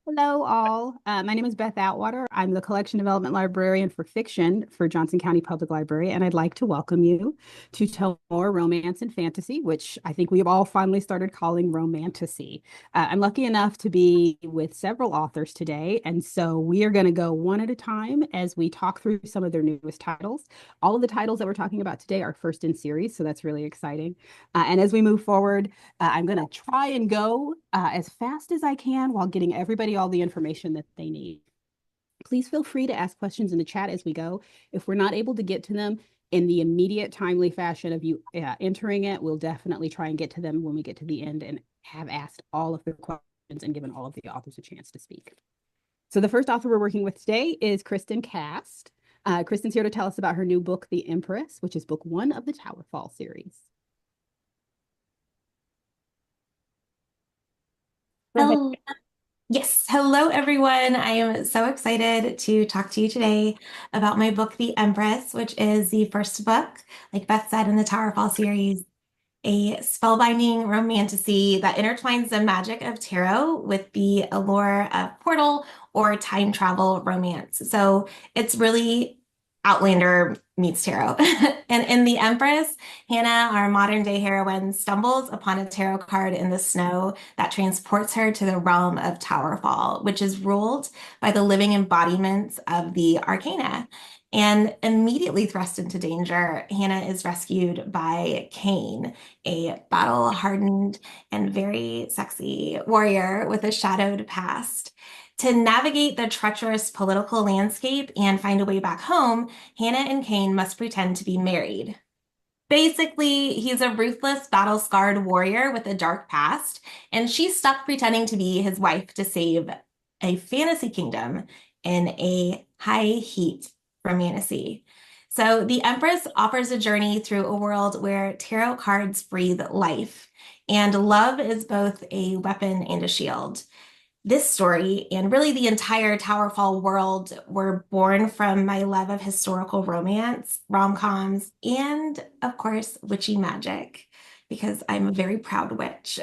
Hello, all. My name is Beth Atwater. I'm the Collection Development Librarian for Fiction for Johnson County Public Library, and I'd like to welcome you to Tellmore Romance and Fantasy, which I think we've all finally started calling Romantasy. I'm lucky enough to be with several authors today, and so we are going to go one at a time as we talk through some of their newest titles. All of the titles that we're talking about today are first in series, so that's really exciting. And as we move forward, I'm going to try and go as fast as I can while getting everybody all the information that they need. Please feel free to ask questions in the chat as we go. If we're not able to get to them in the immediate, timely fashion of you entering it, we'll definitely try and get to them when we get to the end and have asked all of the questions and given all of the authors a chance to speak. So the first author we're working with today is Kristen Cast. Kristen's here to tell us about her new book, The Empress, which is book one of the Towerfall series. Go ahead. Hello. Yes. Hello, everyone. I am so excited to talk to you today about my book, The Empress, which is the first book, like Beth said, in the Towerfall series, a spellbinding romantasy that intertwines the magic of tarot with the allure of portal or time travel romance. So it's really Outlander meets tarot. And in The Empress, Hannah, our modern day heroine, stumbles upon a tarot card in the snow that transports her to the realm of Towerfall, which is ruled by the living embodiments of the arcana. And immediately thrust into danger, Hannah is rescued by Kane, a battle-hardened and very sexy warrior with a shadowed past. To navigate the treacherous political landscape and find a way back home, Hannah and Kane must pretend to be married. Basically, he's a ruthless, battle-scarred warrior with a dark past, and she's stuck pretending to be his wife to save a fantasy kingdom in a high heat romantasy. So, The Empress offers a journey through a world where tarot cards breathe life, and love is both a weapon and a shield. This story and really the entire Towerfall world were born from my love of historical romance, rom-coms, and of course, witchy magic, because I'm a very proud witch.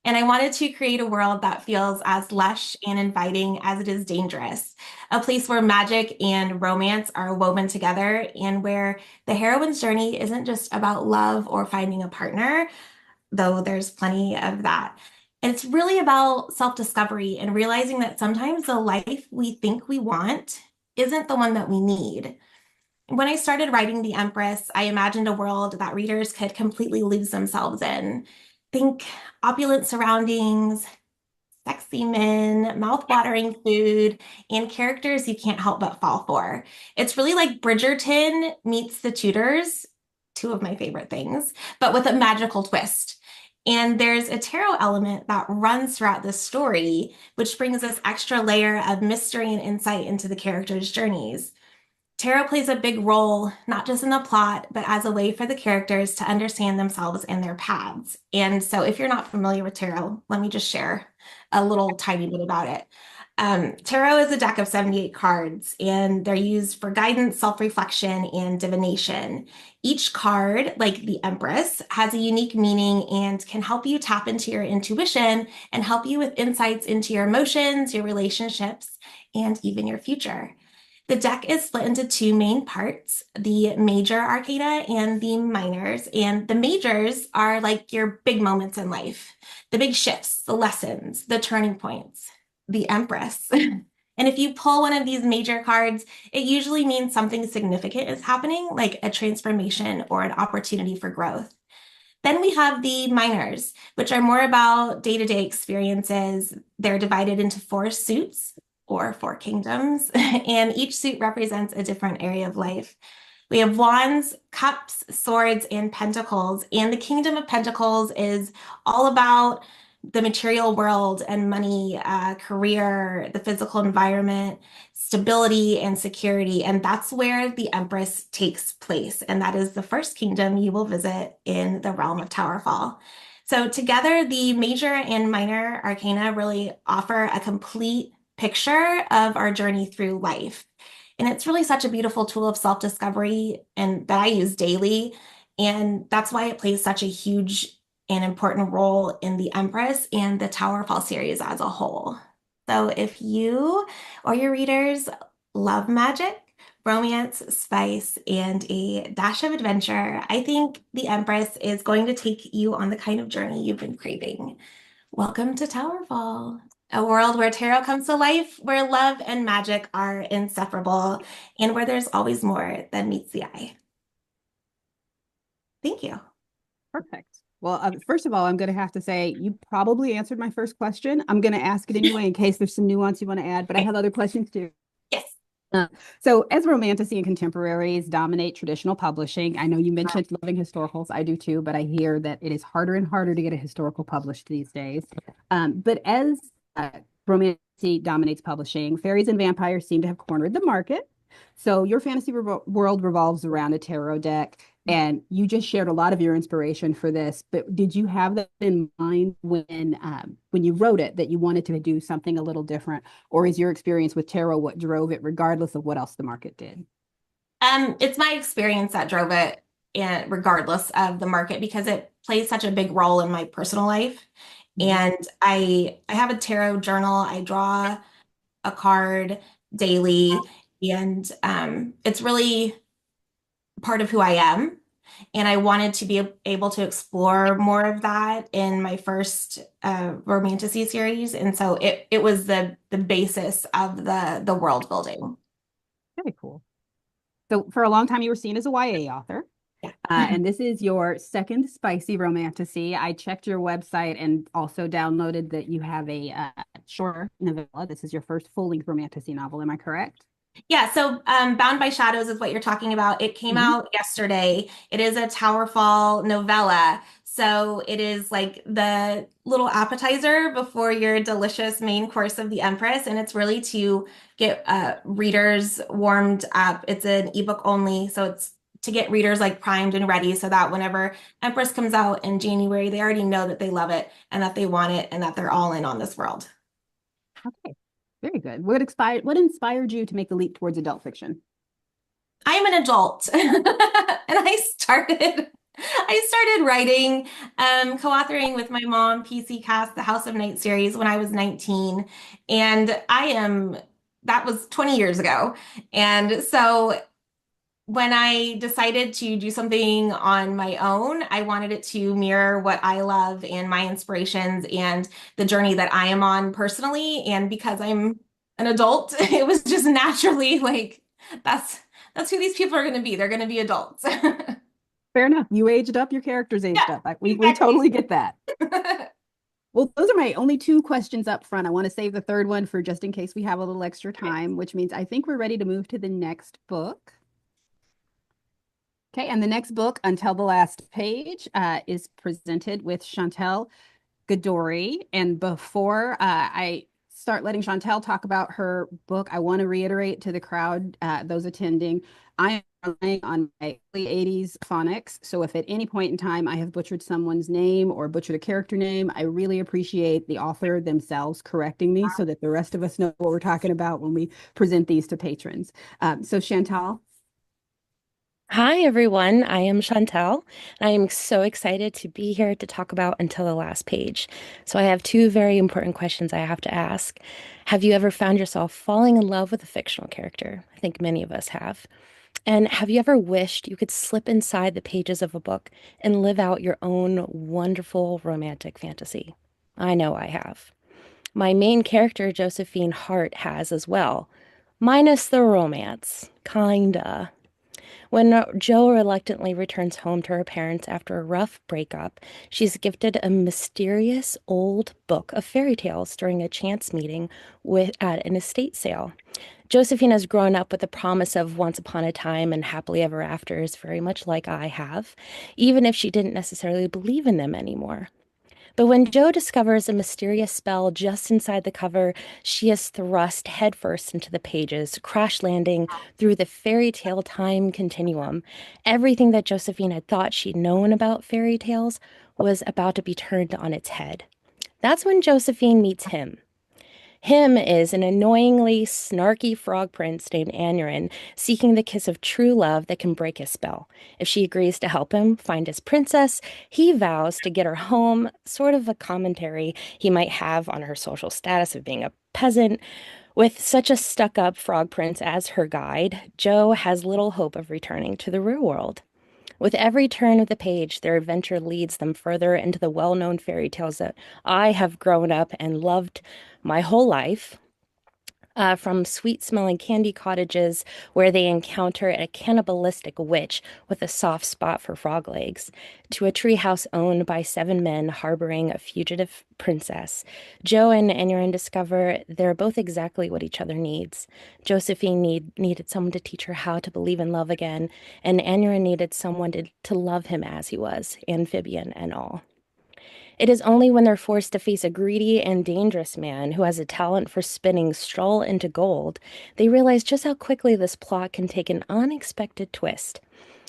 And I wanted to create a world that feels as lush and inviting as it is dangerous, a place where magic and romance are woven together and where the heroine's journey isn't just about love or finding a partner, though there's plenty of that. It's really about self-discovery and realizing that sometimes the life we think we want isn't the one that we need. When I started writing The Empress, I imagined a world that readers could completely lose themselves in. Think opulent surroundings, sexy men, mouth-watering food, and characters you can't help but fall for. It's really like Bridgerton meets The Tudors, two of my favorite things, but with a magical twist. And there's a tarot element that runs throughout this story, which brings this extra layer of mystery and insight into the characters' journeys. Tarot plays a big role, not just in the plot, but as a way for the characters to understand themselves and their paths. And so, if you're not familiar with tarot, let me just share a little tiny bit about it. Tarot is a deck of 78 cards, and they're used for guidance, self-reflection, and divination. Each card, like the Empress, has a unique meaning and can help you tap into your intuition and help you with insights into your emotions, your relationships, and even your future. The deck is split into two main parts, the major arcana and the minors. And the majors are like your big moments in life, the big shifts, the lessons, the turning points, the Empress. And if you pull one of these major cards, it usually means something significant is happening, like a transformation or an opportunity for growth. Then we have the minors, which are more about day-to-day experiences. They're divided into four suits or four kingdoms, and each suit represents a different area of life. We have wands, cups, swords, and pentacles. And the Kingdom of Pentacles is all about the material world and money, career, the physical environment, stability, and security. And that's where the Empress takes place. And that is the first kingdom you will visit in the realm of Towerfall. So together, the major and minor arcana really offer a complete picture of our journey through life. And it's really such a beautiful tool of self-discovery and that I use daily. And that's why it plays such a huge and important role in the Empress and the Towerfall series as a whole. So if you or your readers love magic, romance, spice, and a dash of adventure, I think The Empress is going to take you on the kind of journey you've been craving. Welcome to Towerfall, a world where tarot comes to life, where love and magic are inseparable, and where there's always more than meets the eye. Thank you. Perfect. Well, first of all, I'm going to have to say you probably answered my first question. I'm going to ask it anyway in case there's some nuance you want to add, but I have other questions too. Yes. So, as romantasy and contemporaries dominate traditional publishing, I know you mentioned loving historicals. I do too, but I hear that it is harder and harder to get a historical published these days. But as romantasy dominates publishing, fairies and vampires seem to have cornered the market. So, your fantasy world revolves around a tarot deck, and you just shared a lot of your inspiration for this. But did you have that in mind when you wrote it, that you wanted to do something a little different? Or is your experience with tarot what drove it, regardless of what else the market did? It's my experience that drove it, and regardless of the market, because it plays such a big role in my personal life. Mhm. And I have a tarot journal. I draw a card daily, and it's really part of who I am. And I wanted to be able to explore more of that in my first Romantasy series. And so it was the basis of the world building. Very cool. So for a long time, you were seen as a YA author. Yeah. And this is your second spicy romantasy. I checked your website and also downloaded that you have a shorter novella. This is your first full-length romantasy novel. Am I correct? Yeah, so Bound by Shadows is what you're talking about. It came Mhm. out yesterday. It is a Towerfall novella. So it is like the little appetizer before your delicious main course of the Empress. And it's really to get readers warmed up. It's an ebook only. So it's to get readers like primed and ready so that whenever Empress comes out in January, they already know that they love it and that they want it and that they're all in on this world. Okay, very good. What inspired you to make the leap towards adult fiction? I'm an adult and I started writing, co-authoring with my mom, PC Cast, the House of Night series when I was 19. And that was 20 years ago. And so when I decided to do something on my own, I wanted it to mirror what I love and my inspirations and the journey that I am on personally. And because I'm an adult, it was just naturally like that's that's who these people are going to be. They're going to be adults. Fair enough. You aged up, your characters aged Yeah, up. We exactly. totally get that. Well, those are my only two questions up front. I want to save the third one for just in case we have a little extra time, which means I think we're ready to move to the next book. Okay, and the next book, Until the Last Page, is presented with Chantel Gadori. And before I start letting Chantel talk about her book, I want to reiterate to the crowd, those attending, I am relying on my early 80s phonics. So if at any point in time I have butchered someone's name or butchered a character name, I really appreciate the author themselves correcting me so that the rest of us know what we're talking about when we present these to patrons. So Chantal. Hi, everyone. I am Chantel, and I am so excited to be here to talk about Until the Last Page. So, I have two very important questions I have to ask. Have you ever found yourself falling in love with a fictional character? I think many of us have. And have you ever wished you could slip inside the pages of a book and live out your own wonderful romantic fantasy? I know I have. My main character, Josephine Hart, has as well, minus the romance. Kinda. When Jo reluctantly returns home to her parents after a rough breakup, she's gifted a mysterious old book of fairy tales during a chance meeting at an estate sale. Josephine has grown up with the promise of once upon a time and happily ever afters, very much like I have, even if she didn't necessarily believe in them anymore. But when Jo discovers a mysterious spell just inside the cover, she is thrust headfirst into the pages, crash landing through the fairy tale time continuum. Everything that Josephine had thought she'd known about fairy tales was about to be turned on its head. That's when Josephine meets him. Him is an annoyingly snarky frog prince named Aneurin, seeking the kiss of true love that can break his spell. If she agrees to help him find his princess, he vows to get her home, sort of a commentary he might have on her social status of being a peasant. With such a stuck-up frog prince as her guide, Jo has little hope of returning to the real world. With every turn of the page, their adventure leads them further into the well-known fairy tales that I have grown up and loved my whole life, from sweet-smelling candy cottages where they encounter a cannibalistic witch with a soft spot for frog legs, to a treehouse owned by seven men harboring a fugitive princess. Jo and Aneurin discover they're both exactly what each other needs. Josephine needed someone to teach her how to believe in love again, and Aneurin needed someone to love him as he was, amphibian and all. It is only when they're forced to face a greedy and dangerous man who has a talent for spinning straw into gold, they realize just how quickly this plot can take an unexpected twist.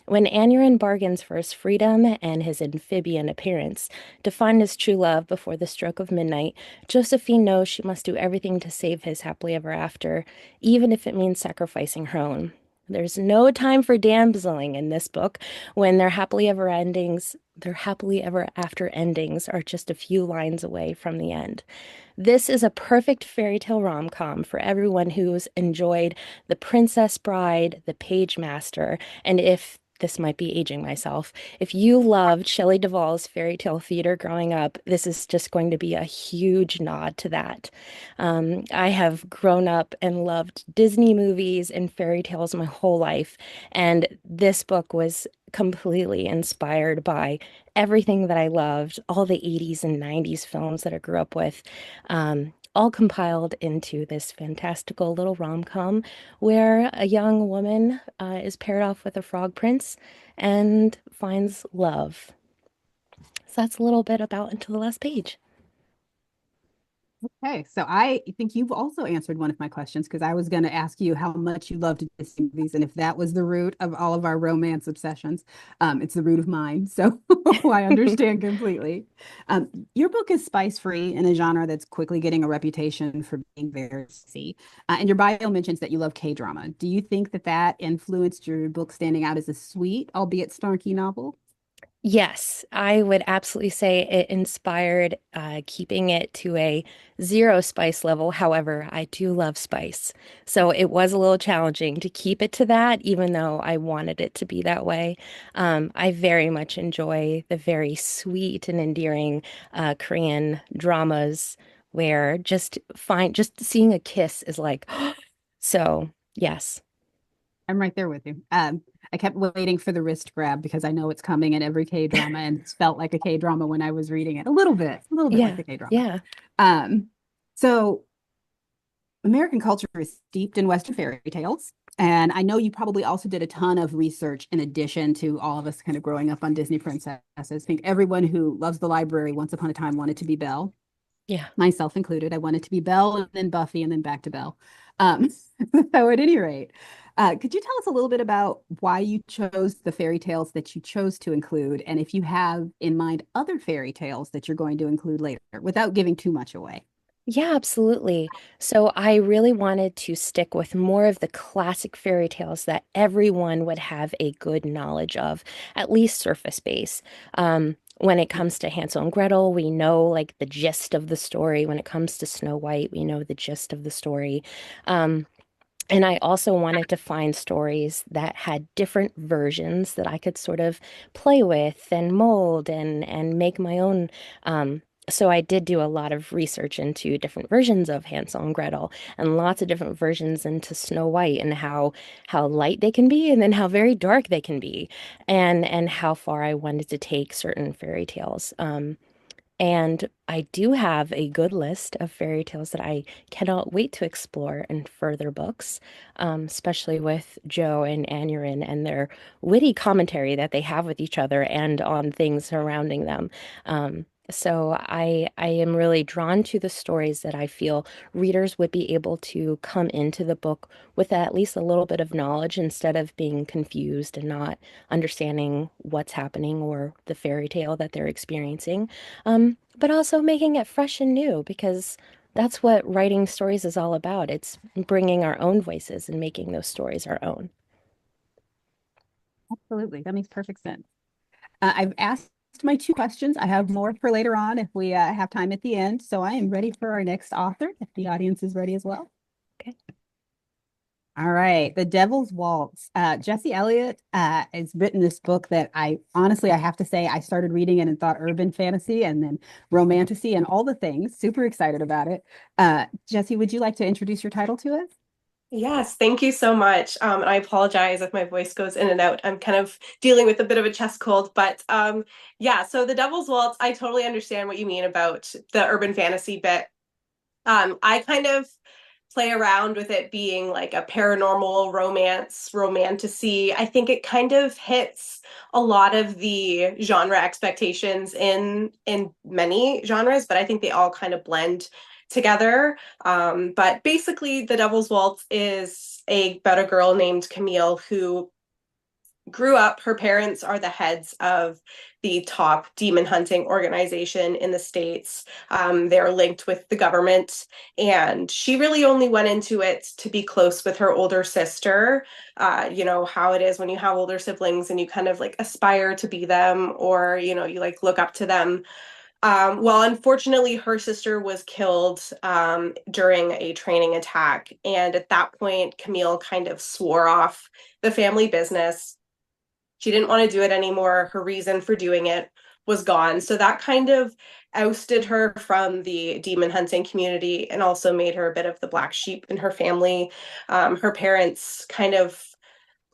When Aneurin bargains for his freedom and his amphibian appearance to find his true love before the stroke of midnight, Josephine knows she must do everything to save his happily ever after, even if it means sacrificing her own. There's no time for damseling in this book when their happily ever after endings are just a few lines away from the end. This is a perfect fairy tale rom-com for everyone who's enjoyed The Princess Bride, The Page Master, and if this might be aging myself. If you loved Shelley Duvall's fairy tale theater growing up, this is just going to be a huge nod to that. I have grown up and loved Disney movies and fairy tales my whole life, and this book was completely inspired by everything that I loved, all the 80s and 90s films that I grew up with. All compiled into this fantastical little rom-com where a young woman is paired off with a frog prince and finds love. So that's a little bit about Until the Last Page. Okay, so I think you've also answered one of my questions because I was going to ask you how much you loved Disney movies, and if that was the root of all of our romance obsessions. It's the root of mine, so I understand completely. Your book is spice free in a genre that's quickly getting a reputation for being very spicy, and your bio mentions that you love K-drama. Do you think that that influenced your book standing out as a sweet, albeit snarky novel? Yes, I would absolutely say it inspired keeping it to a zero spice level. However, I do love spice. So it was a little challenging to keep it to that, even though I wanted it to be that way. I very much enjoy the very sweet and endearing Korean dramas where just seeing a kiss is like, so yes. I'm right there with you. I kept waiting for the wrist grab because I know it's coming in every K drama, and it's felt like a K drama when I was reading it. A little bit like Yeah, a K drama. yeah. Um, so American culture is steeped in Western fairy tales. And I know you probably also did a ton of research in addition to all of us kind of growing up on Disney princesses. I think everyone who loves the library once upon a time wanted to be Belle, Yeah. myself included. I wanted to be Belle and then Buffy and then back to Belle. Um, so at any rate, could you tell us a little bit about why you chose the fairy tales that you chose to include, and if you have in mind other fairy tales that you're going to include later, without giving too much away? Yeah, absolutely. So I really wanted to stick with more of the classic fairy tales that everyone would have a good knowledge of, at least surface base. When it comes to Hansel and Gretel, we know like the gist of the story. When it comes to Snow White, we know the gist of the story. Um, and I also wanted to find stories that had different versions that I could sort of play with and mold and make my own. So I did do a lot of research into different versions of Hansel and Gretel and lots of different versions into Snow White and how light they can be and then how very dark they can be and how far I wanted to take certain fairy tales. And I do have a good list of fairy tales that I cannot wait to explore in further books, especially with Jo and Aneurin and their witty commentary that they have with each other and on things surrounding them. So I am really drawn to the stories that I feel readers would be able to come into the book with at least a little bit of knowledge instead of being confused and not understanding what's happening or the fairy tale that they're experiencing, but also making it fresh and new because That's what writing stories is all about. It's bringing our own voices and making those stories our own. Absolutely. That makes perfect sense. I've asked my two questions. I have more for later on if we have time at the end. So I am ready for our next author, if the audience is ready as well. Okay. All right, The Devil's Waltz. Jesse Elliott has written this book that I honestly, I have to say, I started reading it and thought urban fantasy and then romantasy and all the things. Super excited about it. Jesse, would you like to introduce your title to us? Yes, thank you so much. And I apologize if my voice goes in and out. I'm kind of dealing with a bit of a chest cold, but yeah, so The Devil's Waltz, I totally understand what you mean about the urban fantasy bit. I kind of play around with it being like a paranormal romance, romantasy. I think it kind of hits a lot of the genre expectations in many genres, but I think they all kind of blend together. But basically, The Devil's Waltz is about a girl named Camille who grew up. Her parents are the heads of the top demon hunting organization in the States. They're linked with the government, and she really only went into it to be close with her older sister. You know how it is when you have older siblings and you kind of like aspire to be them, or you know, you like look up to them. Well, unfortunately, her sister was killed during a training attack. And at that point, Camille kind of swore off the family business. She didn't want to do it anymore. Her reason for doing it was gone. So that kind of ousted her from the demon hunting community and also made her a bit of the black sheep in her family. Her parents kind of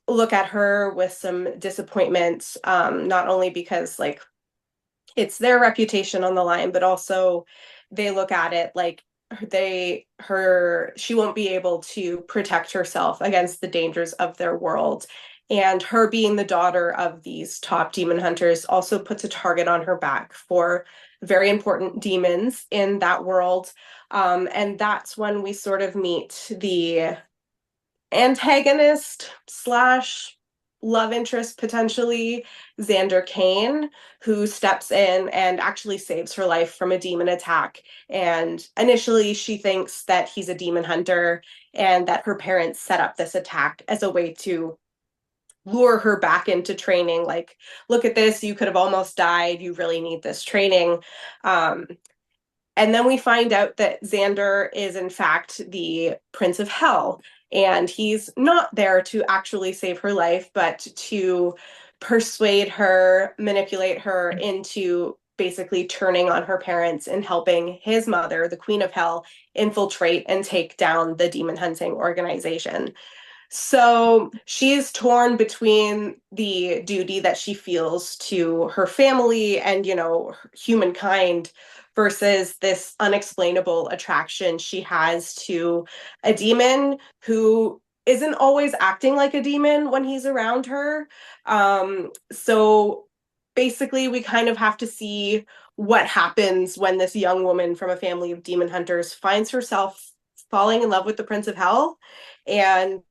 look at her with some disappointment, not only because like it's their reputation on the line, but also they look at it like she won't be able to protect herself against the dangers of their world. And her being the daughter of these top demon hunters also puts a target on her back for very important demons in that world. And that's when we sort of meet the antagonist slash love interest, potentially, Xander Kane, who steps in and actually saves her life from a demon attack. And initially, she thinks that he's a demon hunter and that her parents set up this attack as a way to lure her back into training. Like, look at this, you could have almost died. You really need this training. Um, and then we find out that Xander is, in fact, the Prince of Hell. And he's not there to actually save her life, but to persuade her, manipulate her into basically turning on her parents and helping his mother, the Queen of Hell, infiltrate and take down the demon hunting organization. So she is torn between the duty that she feels to her family and, you know, humankind versus this unexplainable attraction she has to a demon who isn't always acting like a demon when he's around her. So basically, we kind of have to see what happens when this young woman from a family of demon hunters finds herself falling in love with the Prince of Hell. And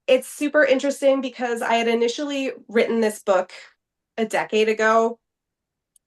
it's super interesting because I had initially written this book a decade ago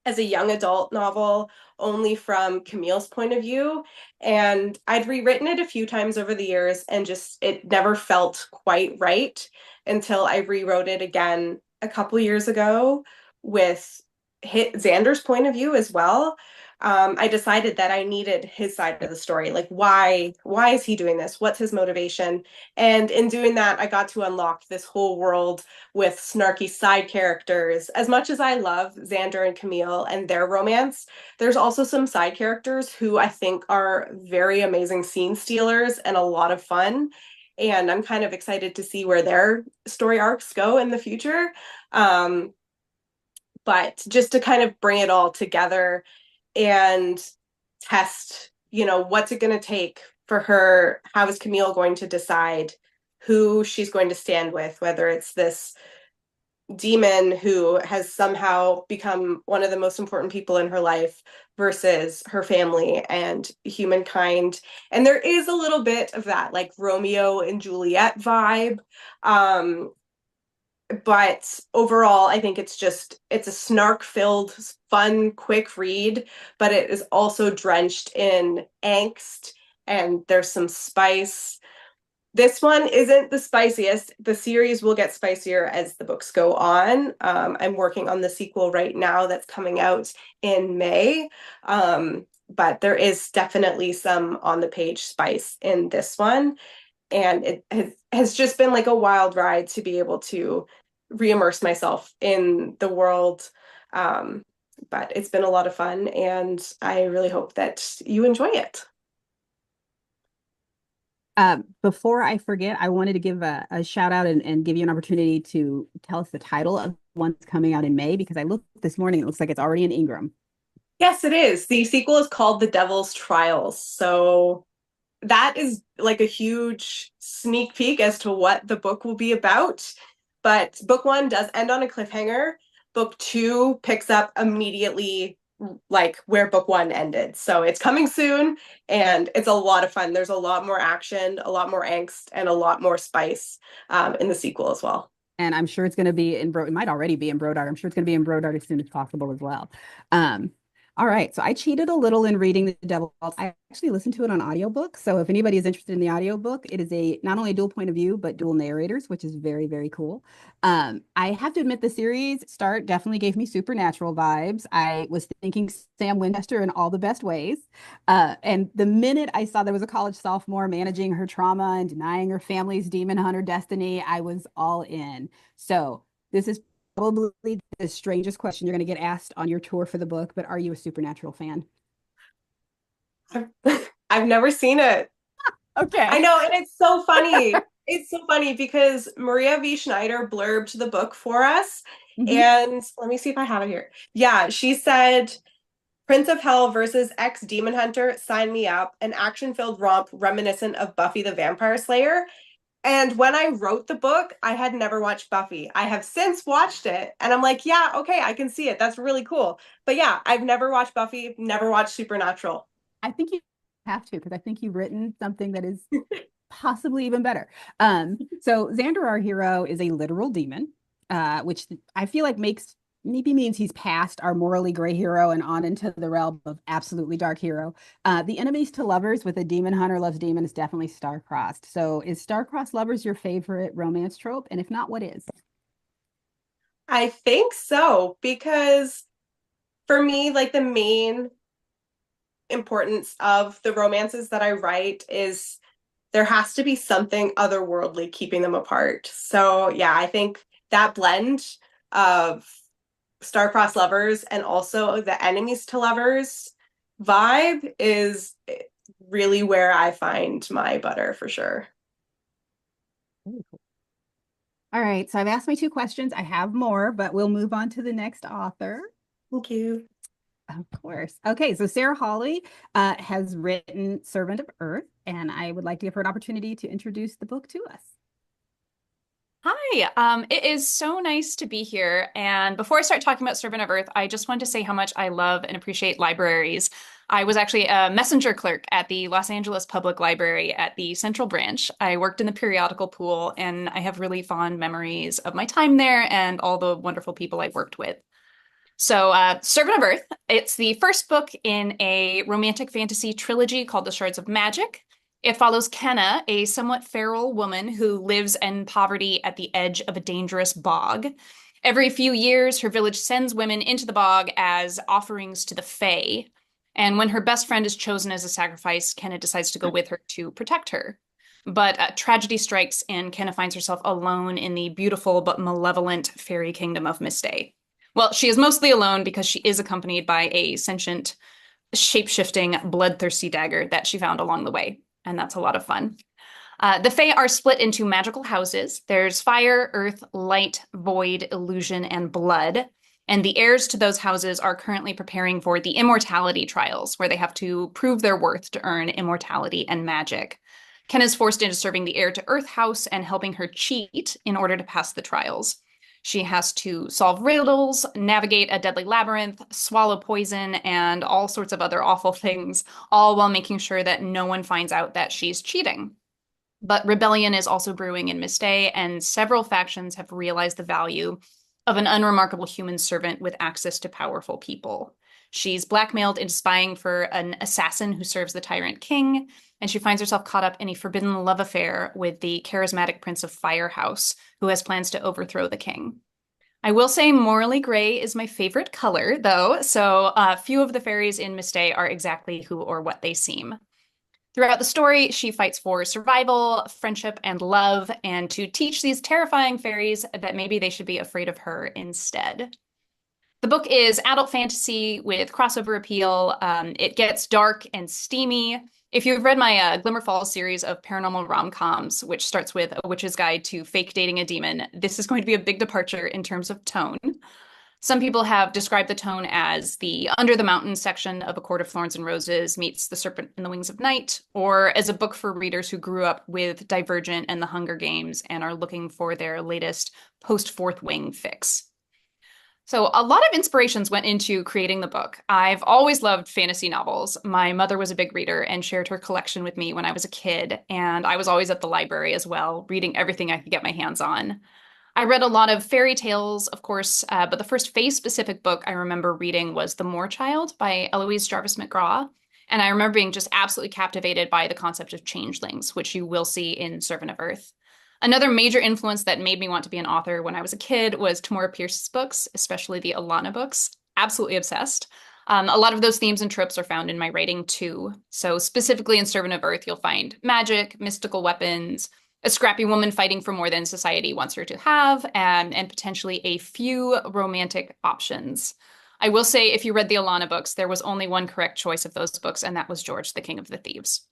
as a young adult novel, only from Camille's point of view. And I'd rewritten it a few times over the years and just it never felt quite right until I rewrote it again a couple years ago with Xander's point of view as well. I decided that I needed his side of the story. Like, why is he doing this? What's his motivation? And in doing that, I got to unlock this whole world with snarky side characters. As much as I love Xander and Camille and their romance, there's also some side characters who I think are very amazing scene stealers and a lot of fun. And I'm kind of excited to see where their story arcs go in the future. But just to kind of bring it all together and test, you know, what's it going to take for her? How is Camille going to decide who she's going to stand with, whether it's this demon who has somehow become one of the most important people in her life versus her family and humankind. And there is a little bit of that like Romeo and Juliet vibe. but overall, I think it's a snark-filled, fun, quick read, but it is also drenched in angst and there's some spice. This one isn't the spiciest. The series will get spicier as the books go on. I'm working on the sequel right now that's coming out in May. But there is definitely some on the page spice in this one. And it has just been like a wild ride to be able to re-immerse myself in the world. But it's been a lot of fun, and I really hope that you enjoy it. Before I forget, I wanted to give a shout out and give you an opportunity to tell us the title of one that's coming out in May, because I looked this morning, it looks like it's already in Ingram. Yes, it is. The sequel is called The Devil's Trials. So that is like a huge sneak peek as to what the book will be about. But book one does end on a cliffhanger. Book two picks up immediately, like where book one ended. So it's coming soon, and it's a lot of fun. There's a lot more action, a lot more angst, and a lot more spice in the sequel as well. And I'm sure it's going to be in Bro. It might already be in Brodart. I'm sure it's going to be in Brodart as soon as possible as well. Um, all right. So I cheated a little in reading The Devil's. I actually listened to it on audiobook. So if anybody is interested in the audiobook, it is a not only dual point of view, but dual narrators, which is very, very cool. I have to admit the series start definitely gave me supernatural vibes. I was thinking Sam Winchester in all the best ways. And the minute I saw there was a college sophomore managing her trauma and denying her family's demon hunter destiny, I was all in. So this is probably the strangest question you're going to get asked on your tour for the book, but are you a supernatural fan? I've, I've never seen it. Okay. I know, and it's so funny. It's so funny because Maria V. Schneider blurbed the book for us. Mhm. And let me see if I have it here. Yeah, she said, Prince of Hell versus ex Demon Hunter, sign me up. An action-filled romp reminiscent of Buffy the Vampire Slayer. And when I wrote the book, I had never watched Buffy. I have since watched it, and I'm like, yeah, okay, I can see it. That's really cool. But yeah, I've never watched Buffy, never watched Supernatural. I think you have to, because I think you've written something that is possibly even better. So Xander, our hero, is a literal demon, which I feel like maybe means he's past our morally gray hero and on into the realm of absolutely dark hero. The enemies to lovers with a demon hunter loves demon is definitely star-crossed. So is star-crossed lovers your favorite romance trope? And if not, what is? I think so, because for me, like the main importance of the romances that I write is there has to be something otherworldly keeping them apart. So yeah, I think that blend of star-crossed lovers and also the enemies to lovers vibe is really where I find my butter for sure. All right, so I've asked my two questions. I have more, but we'll move on to the next author. Thank you. Of course. Okay, so Sarah Hawley has written Servant of Earth, and I would like to give her an opportunity to introduce the book to us. Hi, it is so nice to be here. And before I start talking about Servant of Earth, I just want to say how much I love and appreciate libraries. I was actually a messenger clerk at the Los Angeles Public Library at the Central Branch. I worked in the periodical pool, and I have really fond memories of my time there and all the wonderful people I've worked with. So, Servant of Earth, it's the first book in a romantic fantasy trilogy called The Shards of Magic. It follows Kenna, a somewhat feral woman who lives in poverty at the edge of a dangerous bog. Every few years, her village sends women into the bog as offerings to the Fae. And when her best friend is chosen as a sacrifice, Kenna decides to go with her to protect her. But tragedy strikes, and Kenna finds herself alone in the beautiful but malevolent fairy kingdom of Mistay. Well, she is mostly alone because she is accompanied by a sentient, shape-shifting, bloodthirsty dagger that she found along the way. And that's a lot of fun. The Fae are split into magical houses. There's fire, earth, light, void, illusion, and blood. And the heirs to those houses are currently preparing for the immortality trials, where they have to prove their worth to earn immortality and magic. Ken is forced into serving the heir to Earth House and helping her cheat in order to pass the trials. She has to solve riddles, navigate a deadly labyrinth, swallow poison, and all sorts of other awful things, all while making sure that no one finds out that she's cheating. But rebellion is also brewing in Mistay, and several factions have realized the value of an unremarkable human servant with access to powerful people. She's blackmailed into spying for an assassin who serves the tyrant king, and she finds herself caught up in a forbidden love affair with the charismatic Prince of Firehouse, who has plans to overthrow the king. I will say morally gray is my favorite color, though, so few of the fairies in Mistay are exactly who or what they seem. Throughout the story, she fights for survival, friendship, and love, and to teach these terrifying fairies that maybe they should be afraid of her instead. The book is adult fantasy with crossover appeal. It gets dark and steamy. If you've read my Glimmer Falls series of paranormal rom-coms, which starts with A Witch's Guide to Fake Dating a Demon, this is going to be a big departure in terms of tone. Some people have described the tone as the Under the Mountain section of A Court of Thorns and Roses meets The Serpent and the Wings of Night, or as a book for readers who grew up with Divergent and The Hunger Games and are looking for their latest post-Fourth Wing fix. So a lot of inspirations went into creating the book. I've always loved fantasy novels. My mother was a big reader and shared her collection with me when I was a kid, and I was always at the library as well, reading everything I could get my hands on. I read a lot of fairy tales, of course, but the first fae-specific book I remember reading was The Moor Child by Eloise Jarvis McGraw. And I remember being just absolutely captivated by the concept of changelings, which you will see in Servant of Earth. Another major influence that made me want to be an author when I was a kid was Tamora Pierce's books, especially the Alana books. Absolutely obsessed. A lot of those themes and tropes are found in my writing too. So specifically in Servant of Earth, you'll find magic, mystical weapons, a scrappy woman fighting for more than society wants her to have, and potentially a few romantic options. I will say, if you read the Alana books, there was only one correct choice of those books, and that was George, the King of the Thieves.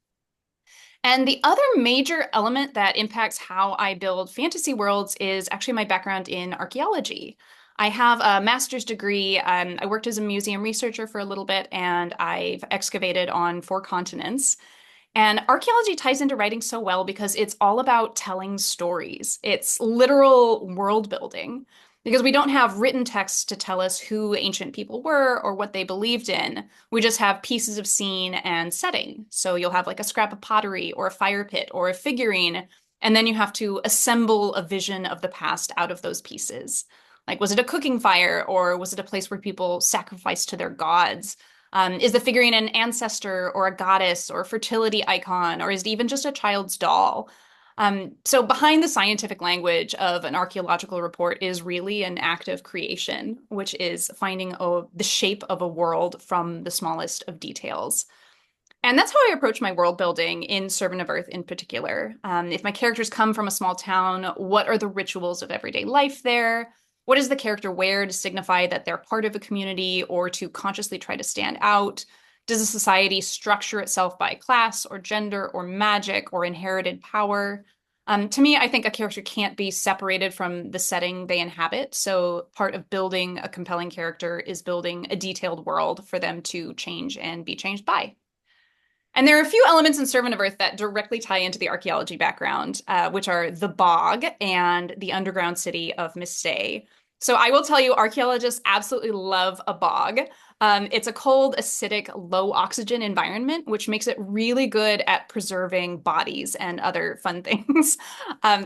And the other major element that impacts how I build fantasy worlds is actually my background in archaeology. I have a master's degree. I worked as a museum researcher for a little bit, and I've excavated on 4 continents. And archaeology ties into writing so well because it's all about telling stories. It's literal world building because we don't have written texts to tell us who ancient people were or what they believed in. We just have pieces of scene and setting. So you'll have like a scrap of pottery or a fire pit or a figurine, and then you have to assemble a vision of the past out of those pieces. Like, was it a cooking fire or was it a place where people sacrificed to their gods? Is the figurine an ancestor or a goddess or a fertility icon, or is it even just a child's doll? So behind the scientific language of an archaeological report is really an act of creation, which is finding the shape of a world from the smallest of details. And that's how I approach my world building in Servant of Earth in particular. If my characters come from a small town, what are the rituals of everyday life there? What does the character wear to signify that they're part of a community or to consciously try to stand out? Does a society structure itself by class or gender or magic or inherited power? To me, I think a character can't be separated from the setting they inhabit. So part of building a compelling character is building a detailed world for them to change and be changed by. And there are a few elements in Servant of Earth that directly tie into the archaeology background, which are the bog and the underground city of Mistay. So I will tell you, archaeologists absolutely love a bog. It's a cold, acidic, low oxygen environment, which makes it really good at preserving bodies and other fun things.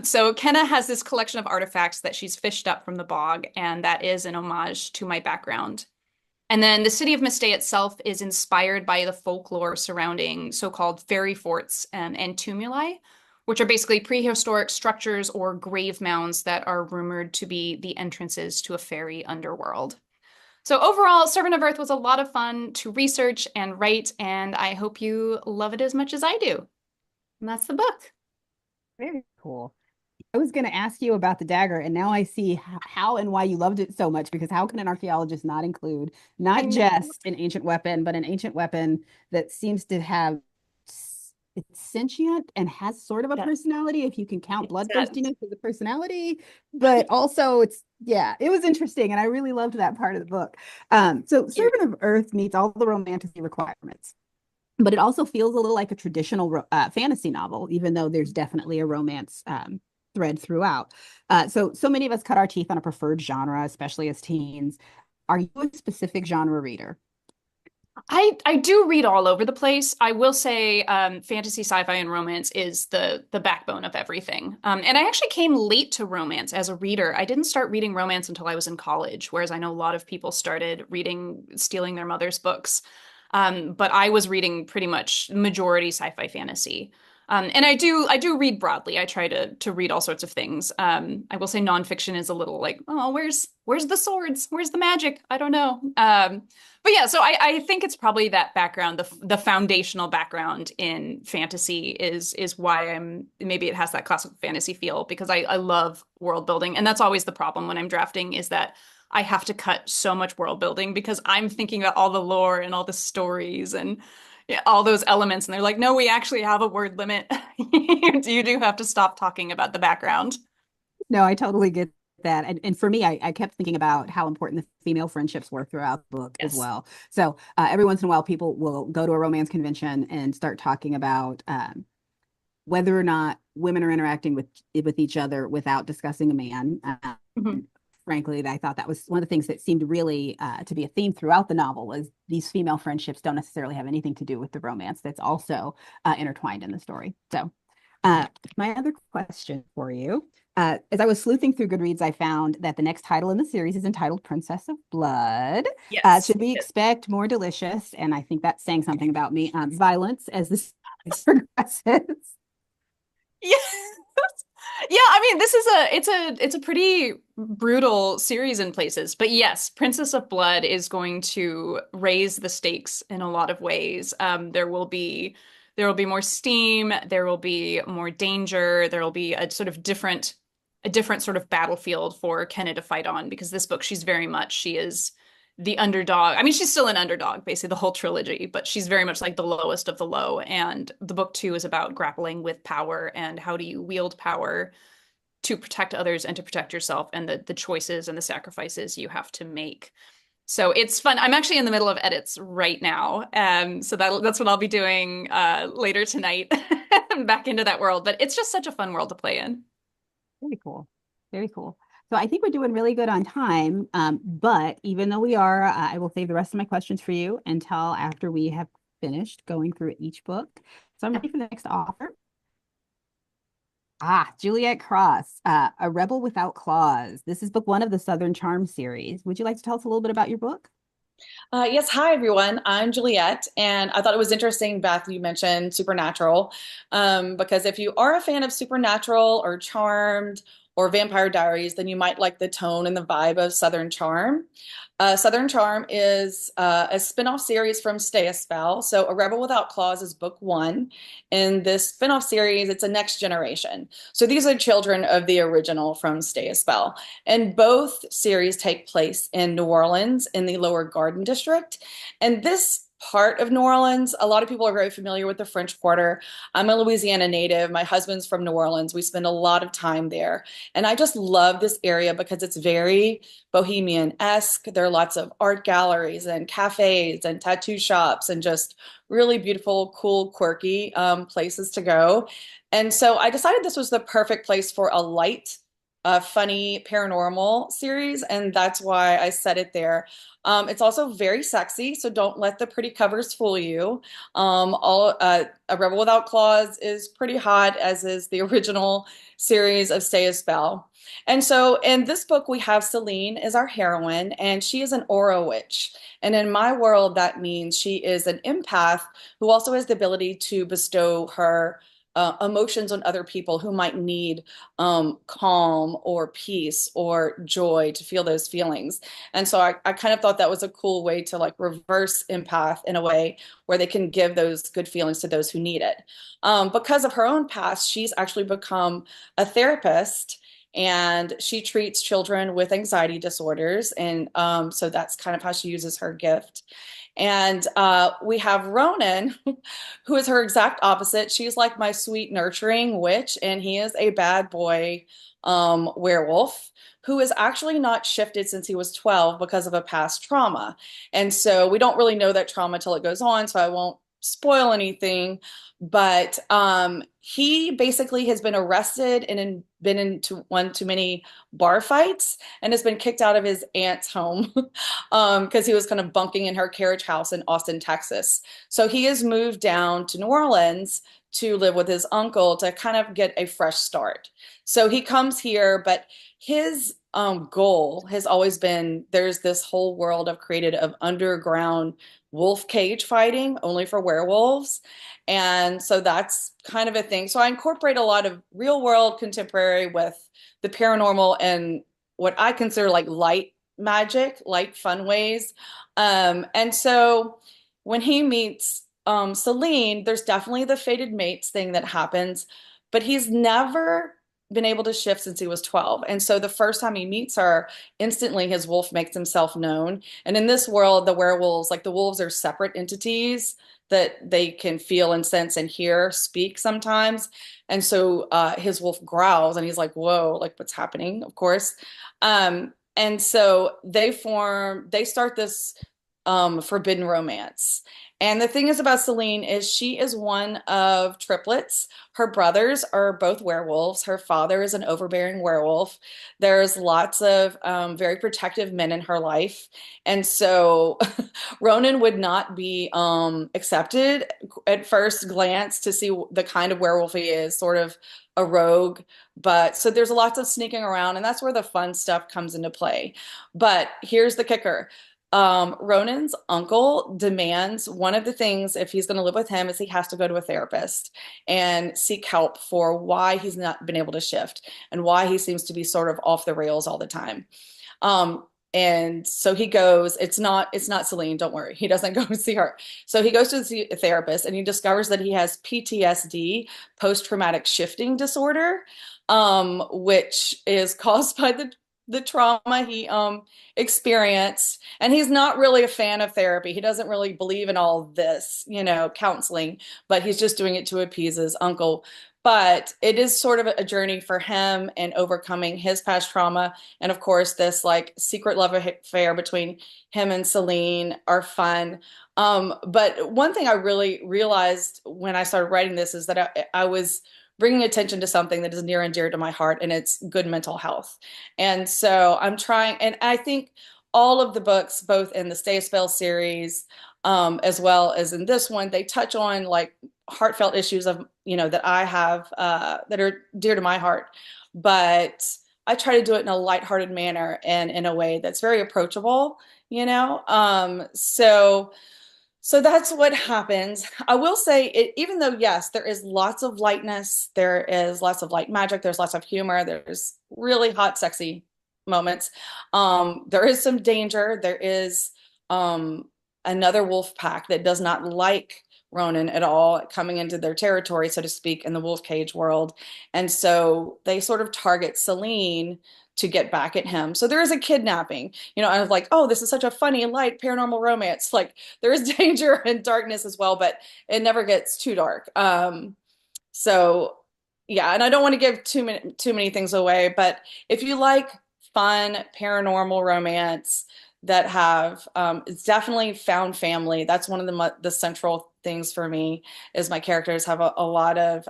So Kenna has this collection of artifacts that she's fished up from the bog, and that is an homage to my background. And then the city of Mistay itself is inspired by the folklore surrounding so-called fairy forts and tumuli, which are basically prehistoric structures or grave mounds that are rumored to be the entrances to a fairy underworld. So overall, Servant of Earth was a lot of fun to research and write, and I hope you love it as much as I do. And that's the book. Very cool. I was going to ask you about the dagger, and now I see how and why you loved it so much, because how can an archaeologist not include not just an ancient weapon, but an ancient weapon that seems to have it's sentient and has sort of a personality, if you can count bloodthirstiness as a personality, but also it was interesting, and I really loved that part of the book. So Servant of Earth meets all the romanticy requirements, but it also feels a little like a traditional fantasy novel, even though there's definitely a romance thread throughout. So many of us cut our teeth on a preferred genre, especially as teens. Are you a specific genre reader? I do read all over the place. I will say fantasy, sci-fi, and romance is the backbone of everything. And I actually came late to romance as a reader. I didn't start reading romance until I was in college, whereas I know a lot of people started reading, stealing their mother's books. But I was reading pretty much majority sci-fi fantasy. And I do read broadly. I try to read all sorts of things. I will say nonfiction is a little like, oh, where's the swords? Where's the magic? I don't know. But yeah, so I think it's probably that background, the foundational background in fantasy is why maybe it has that classical fantasy feel because I love world building. And that's always the problem when I'm drafting is that I have to cut so much world building because I'm thinking about all the lore and all the stories and yeah, all those elements. And they're like, no, we actually have a word limit. You do have to stop talking about the background. No, I totally get that. And for me, I kept thinking about how important the female friendships were throughout the book as Yes. well. So every once in a while, people will go to a romance convention and start talking about whether or not women are interacting with each other without discussing a man. Mhm. Frankly, I thought that was one of the things that seemed really to be a theme throughout the novel was these female friendships don't necessarily have anything to do with the romance that's also intertwined in the story. So my other question for you, as I was sleuthing through Goodreads, I found that the next title in the series is entitled Princess of Blood. Yes. Should we expect more delicious, and I think that's saying something about me, violence as this progresses? Yeah. Yeah, I mean, this is it's a pretty brutal series in places. But yes, Princess of Blood is going to raise the stakes in a lot of ways. There will be more steam, there will be more danger, there will be a different sort of battlefield for Kenna to fight on because this book she is the underdog. I mean, she's still an underdog, basically the whole trilogy, but she's very much like the lowest of the low. And the book two is about grappling with power and how do you wield power to protect others and to protect yourself and the choices and the sacrifices you have to make. So it's fun. I'm actually in the middle of edits right now. So that's what I'll be doing later tonight. Back into that world. But it's just such a fun world to play in. Very cool. Very cool. So I think we're doing really good on time. But even though we are, I will save the rest of my questions for you until after we have finished going through each book. So I'm ready for the next author. Juliet Cross, A Rebel Without Claws. This is book one of the Southern Charm series. Would you like to tell us a little bit about your book? Yes, hi everyone. I'm Juliet, and I thought it was interesting, Beth, you mentioned Supernatural, because if you are a fan of Supernatural or Charmed or Vampire Diaries, then you might like the tone and the vibe of Southern Charm. Southern Charm is a spin-off series from Stay a Spell. So A Rebel Without Claws is book one. In this spin-off series, it's a next generation. So these are children of the original from Stay a Spell. And both series take place in New Orleans in the Lower Garden District. And this part of New Orleans, a lot of people are very familiar with the French Quarter. I'm a Louisiana native. My husband's from New Orleans. We spend a lot of time there. And I just love this area because it's very bohemian-esque. There are lots of art galleries and cafes and tattoo shops and just really beautiful, cool, quirky places to go. And so I decided this was the perfect place for a light, funny paranormal series, and that's why I set it there. It's also very sexy, so don't let the pretty covers fool you. A Rebel Without Claws is pretty hot, as is the original series of Stay a Spell. And so in this book, we have Celine as our heroine, and she is an aura witch. And in my world, that means she is an empath who also has the ability to bestow her emotions on other people who might need calm or peace or joy to feel those feelings. And so I kind of thought that was a cool way to like reverse empath in a way where they can give those good feelings to those who need it. Because of her own past, she's actually become a therapist and she treats children with anxiety disorders. And so that's kind of how she uses her gift. And we have Ronan, who is her exact opposite. She's like my sweet, nurturing witch, and he is a bad boy werewolf who is actually not shifted since he was 12 because of a past trauma. And so we don't really know that trauma till it goes on, so I won't spoil anything, but he basically has been arrested and been into one too many bar fights and has been kicked out of his aunt's home because he was kind of bunking in her carriage house in Austin, Texas. So he has moved down to New Orleans to live with his uncle to kind of get a fresh start. So he comes here, but his goal has always been there's this whole world I've created of underground wolf cage fighting only for werewolves. And so that's kind of a thing. So I incorporate a lot of real world contemporary with the paranormal and what I consider like light magic, light fun ways. And so when he meets Celine, there's definitely the fated mates thing that happens, but he's never been able to shift since he was 12. And so the first time he meets her, instantly his wolf makes himself known. And in this world, the werewolves, like the wolves are separate entities that they can feel and sense and hear, speak sometimes. And so his wolf growls and he's like, whoa, like what's happening, of course. And so they start this forbidden romance. And the thing is about Celine is she is one of triplets. Her brothers are both werewolves. Her father is an overbearing werewolf. There's lots of very protective men in her life. And so Ronan would not be accepted at first glance to see the kind of werewolf he is, sort of a rogue. But so there's lots of sneaking around, and that's where the fun stuff comes into play. But here's the kicker. Ronan's uncle demands one of the things if he's going to live with him is he has to go to a therapist and seek help for why he's not been able to shift and why he seems to be sort of off the rails all the time. And so he goes, it's not Celine, don't worry. He doesn't go see her. So he goes to see a therapist and he discovers that he has PTSD, post-traumatic shifting disorder, which is caused by the trauma he experienced. And he's not really a fan of therapy. He doesn't really believe in all this, counseling, but he's just doing it to appease his uncle. But it is sort of a journey for him in overcoming his past trauma. And of course, this like secret love affair between him and Celine are fun. But one thing I really realized when I started writing this is that I was bringing attention to something that is near and dear to my heart, and it's good mental health. And so I'm trying, and I think all of the books, both in the Stay a Spell series, as well as in this one, they touch on like heartfelt issues of, that I have, that are dear to my heart. But I try to do it in a lighthearted manner and in a way that's very approachable, So that's what happens. I will say, even though, yes, there is lots of lightness, there is lots of light magic, there's lots of humor, there's really hot, sexy moments. There is some danger. There is another wolf pack that does not like Ronan at all coming into their territory, so to speak, in the wolf cage world. And so they sort of target Celine to get back at him. So there is a kidnapping, and I was like, oh, this is such a funny, light paranormal romance. Like there is danger and darkness as well, but it never gets too dark. So yeah, and I don't want to give too many things away, but if you like fun paranormal romance that have, it's definitely found family. That's one of the central things for me is my characters have a lot of,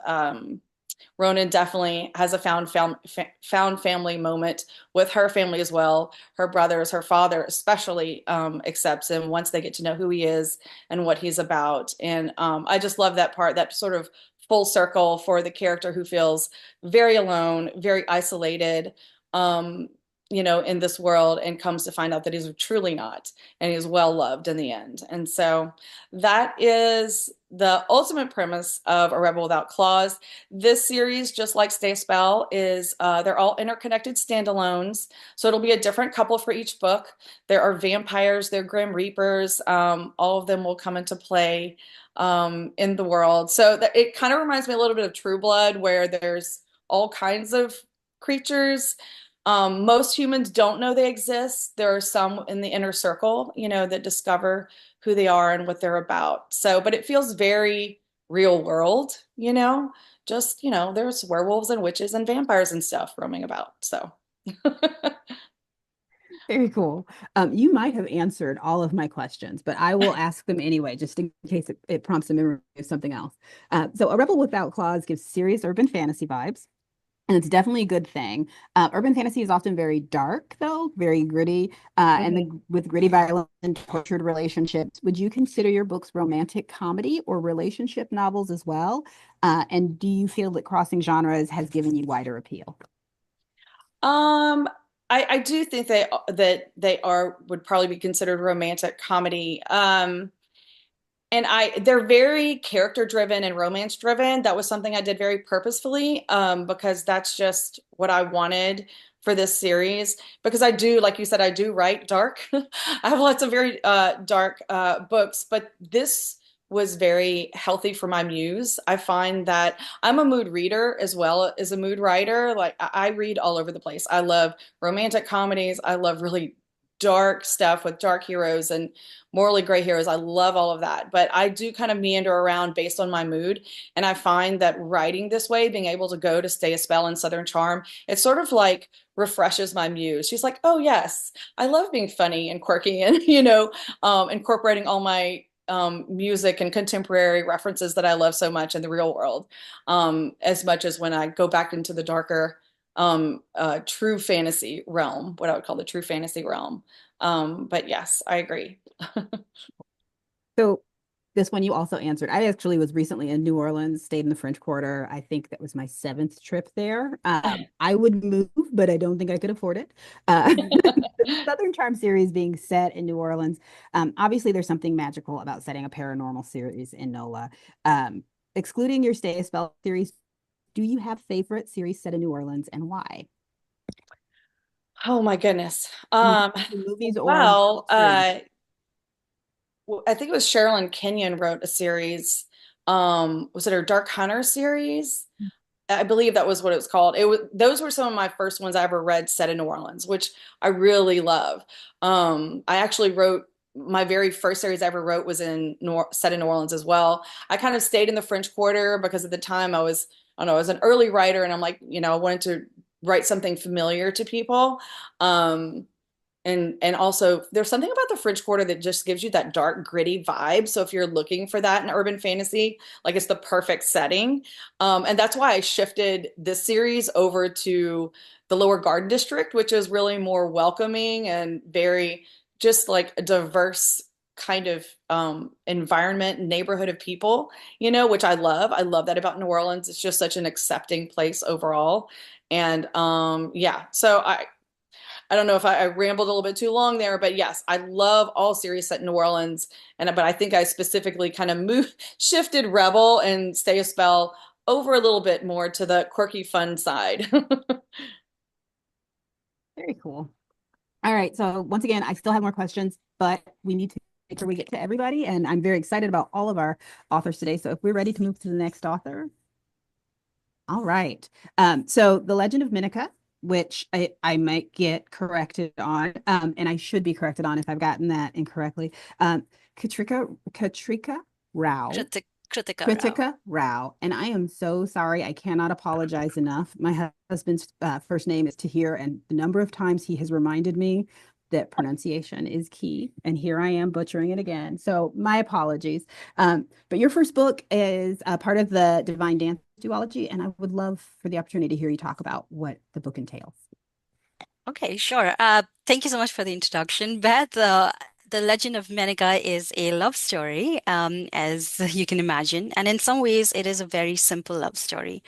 Ronan definitely has a found family moment with her family as well. Her brothers, her father especially accepts him once they get to know who he is and what he's about. And I just love that part, that sort of full circle for the character who feels very alone, very isolated, in this world, and comes to find out that he's truly not, and he's well loved in the end. And so that is the ultimate premise of A Rebel Without Claws. This series, just like Stay a Spell, is they're all interconnected standalones. So it'll be a different couple for each book. There are vampires, there are Grim Reapers. All of them will come into play in the world. So it kind of reminds me a little bit of True Blood, where there's all kinds of creatures. Most humans don't know they exist. There are some in the inner circle, that discover who they are and what they're about. So, but it feels very real world, just, there's werewolves and witches and vampires and stuff roaming about. So. Very cool. You might have answered all of my questions, but I will ask them anyway, just in case it prompts a memory of something else. So, A Rebel Without Claws gives serious urban fantasy vibes, and it's definitely a good thing. Urban fantasy is often very dark, though, very gritty, with gritty violence and tortured relationships. Would you consider your books romantic comedy or relationship novels as well? And do you feel that crossing genres has given you wider appeal? Um, I do think that they are would probably be considered romantic comedy. And they're very character driven and romance driven. That was something I did very purposefully, because that's just what I wanted for this series. Because I do, like you said, I do write dark. I have lots of very dark books, but this was very healthy for my muse. I find that I'm a mood reader as well as a mood writer. Like I read all over the place. I love romantic comedies. I love really dark stuff with dark heroes and morally gray heroes. I love all of that. But I do kind of meander around based on my mood. And I find that writing this way, being able to go to Stay a Spell and Southern Charm, it sort of like refreshes my muse. She's like, oh, yes, I love being funny and quirky and, incorporating all my music and contemporary references that I love so much in the real world, as much as when I go back into the darker true fantasy realm, what I would call the true fantasy realm. But yes, I agree. So this one you also answered. I actually was recently in New Orleans, stayed in the French Quarter. I think that was my seventh trip there. I would move, but I don't think I could afford it. The Southern Charm series being set in New Orleans. Obviously, there's something magical about setting a paranormal series in NOLA. Excluding your Stay a Spell series, do you have favorite series set in New Orleans and why? Oh my goodness. Movies or Well, series? I think it was Sherilyn Kenyon wrote a series. Was it her Dark Hunter series? I believe that was what it was called. Those were some of my first ones I ever read set in New Orleans, which I really love. I actually wrote my very first series I ever wrote was set in New Orleans as well. I kind of stayed in the French Quarter because at the time I don't know, I was an early writer and I'm like, I wanted to write something familiar to people. Um, and also there's something about the French Quarter that just gives you that dark, gritty vibe. So if you're looking for that in urban fantasy, like it's the perfect setting. And that's why I shifted this series over to the Lower Garden District, which is really more welcoming and very just like a diverse kind of environment, neighborhood of people, which I love. I love that about New Orleans. It's just such an accepting place overall. And yeah, so I don't know if I rambled a little bit too long there, but yes, I love all series set in New Orleans. But I think I specifically kind of shifted Rebel and Stay a Spell over a little bit more to the quirky fun side. Very cool. All right. So once again, I still have more questions, but we need to make sure we get to everybody. And I'm very excited about all of our authors today. So if we're ready to move to the next author. All right. So The Legend of Minica, which I might get corrected on, and I should be corrected on if I've gotten that incorrectly. Katrika Rao. Kritika Rao. Kritika Rao. And I am so sorry. I cannot apologize enough. My husband's first name is Tahir, and the number of times he has reminded me that pronunciation is key. And here I am butchering it again. So my apologies. But your first book is part of the Divine Dance duology, and I would love for the opportunity to hear you talk about what the book entails. Okay, sure. Thank you so much for the introduction, Beth. The Legend of Menica is a love story, as you can imagine, and in some ways, it is a very simple love story.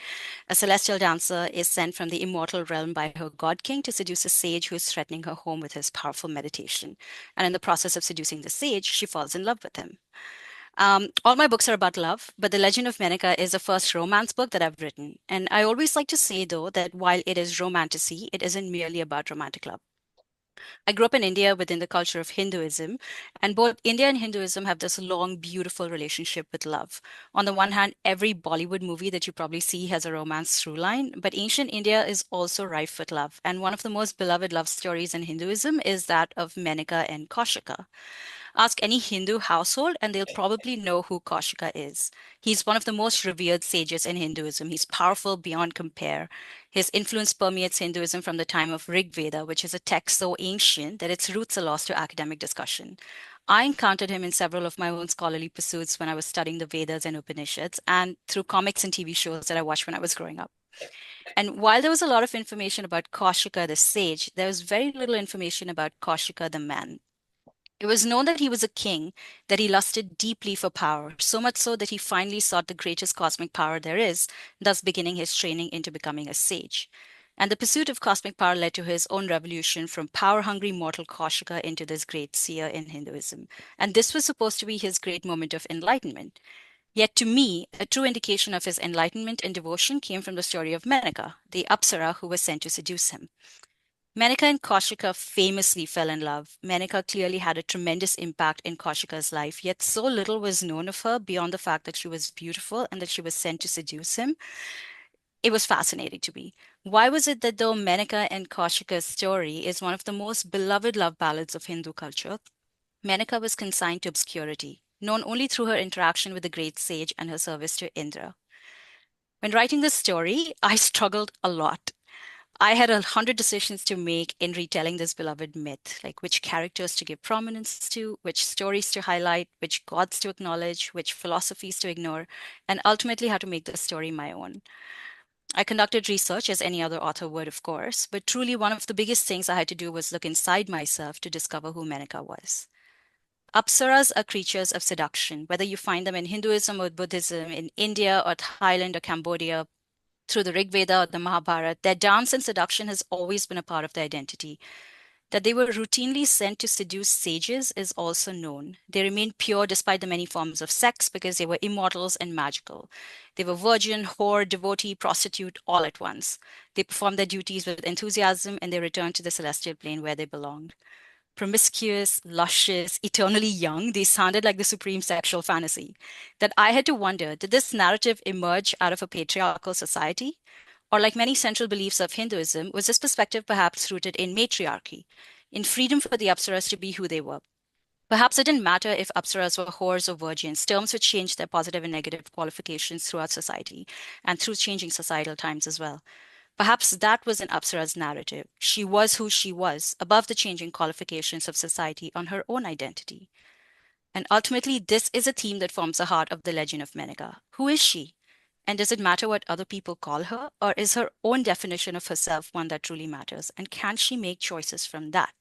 A celestial dancer is sent from the immortal realm by her god king to seduce a sage who is threatening her home with his powerful meditation. And in the process of seducing the sage, she falls in love with him. All my books are about love, but The Legend of Menica is the first romance book that I've written. And I always like to say, though, that while it is romantasy, it isn't merely about romantic love. I grew up in India within the culture of Hinduism, and both India and Hinduism have this long, beautiful relationship with love. On the one hand, every Bollywood movie that you probably see has a romance through line, but ancient India is also rife with love. And one of the most beloved love stories in Hinduism is that of Menika and Kaushika. Ask any Hindu household, and they'll probably know who Kaushika is. He's one of the most revered sages in Hinduism. He's powerful beyond compare. His influence permeates Hinduism from the time of Rig Veda, which is a text so ancient that its roots are lost to academic discussion. I encountered him in several of my own scholarly pursuits when I was studying the Vedas and Upanishads, and through comics and TV shows that I watched when I was growing up. And while there was a lot of information about Kaushika the sage, there was very little information about Kaushika the man. It was known that he was a king, that he lusted deeply for power, so much so that he finally sought the greatest cosmic power there is, thus beginning his training into becoming a sage. And the pursuit of cosmic power led to his own revolution from power-hungry mortal Kaushika into this great seer in Hinduism. And this was supposed to be his great moment of enlightenment. Yet to me, a true indication of his enlightenment and devotion came from the story of Menaka, the Apsara who was sent to seduce him. Menaka and Kaushika famously fell in love. Menaka clearly had a tremendous impact in Kaushika's life, yet so little was known of her beyond the fact that she was beautiful and that she was sent to seduce him. It was fascinating to me. Why was it that though Menaka and Kaushika's story is one of the most beloved love ballads of Hindu culture, Menaka was consigned to obscurity, known only through her interaction with the great sage and her service to Indra? When writing this story, I struggled a lot. I had 100 decisions to make in retelling this beloved myth, like which characters to give prominence to, which stories to highlight, which gods to acknowledge, which philosophies to ignore, and ultimately how to make the story my own. I conducted research as any other author would, of course, but truly one of the biggest things I had to do was look inside myself to discover who Menaka was. Apsaras are creatures of seduction, whether you find them in Hinduism or Buddhism, in India or Thailand or Cambodia, through the Rig Veda or the Mahabharata, their dance and seduction has always been a part of their identity. That they were routinely sent to seduce sages is also known. They remained pure despite the many forms of sex because they were immortals and magical. They were virgin, whore, devotee, prostitute, all at once. They performed their duties with enthusiasm and they returned to the celestial plane where they belonged. Promiscuous, luscious, eternally young, they sounded like the supreme sexual fantasy. That I had to wonder, did this narrative emerge out of a patriarchal society? Or like many central beliefs of Hinduism, was this perspective perhaps rooted in matriarchy, in freedom for the Apsaras to be who they were? Perhaps it didn't matter if Apsaras were whores or virgins. Terms would change their positive and negative qualifications throughout society and through changing societal times as well. Perhaps that was an Apsara's narrative. She was who she was, above the changing qualifications of society on her own identity. And ultimately, this is a theme that forms the heart of the legend of Menaka. Who is she? And does it matter what other people call her? Or is her own definition of herself one that truly matters? And can she make choices from that?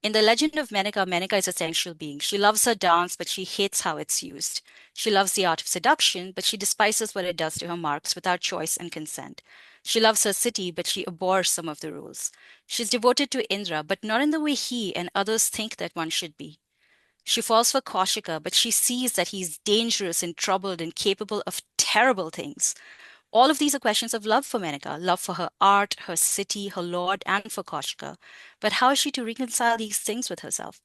In the legend of Menaka, Menaka is a sensual being. She loves her dance, but she hates how it's used. She loves the art of seduction, but she despises what it does to her marks without choice and consent. She loves her city, but she abhors some of the rules. She's devoted to Indra, but not in the way he and others think that one should be. She falls for Kaushika, but she sees that he's dangerous and troubled and capable of terrible things. All of these are questions of love for Menaka, love for her art, her city, her lord, and for Kaushika. But how is she to reconcile these things with herself?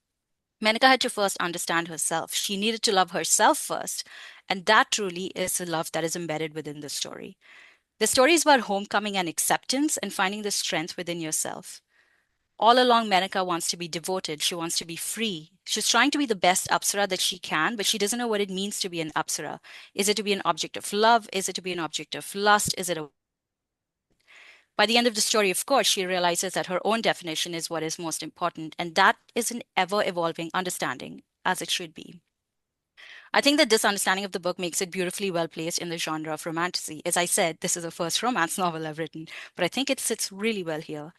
Menaka had to first understand herself. She needed to love herself first, and that truly is the love that is embedded within the story. The story is about homecoming and acceptance and finding the strength within yourself. All along, Menaka wants to be devoted. She wants to be free. She's trying to be the best Apsara that she can, but she doesn't know what it means to be an Apsara. Is it to be an object of love? Is it to be an object of lust? Is it a... By the end of the story, of course, she realizes that her own definition is what is most important, and that is an ever-evolving understanding, as it should be. I think that this understanding of the book makes it beautifully well placed in the genre of romantasy. As I said, this is the first romance novel I've written, but I think it sits really well here.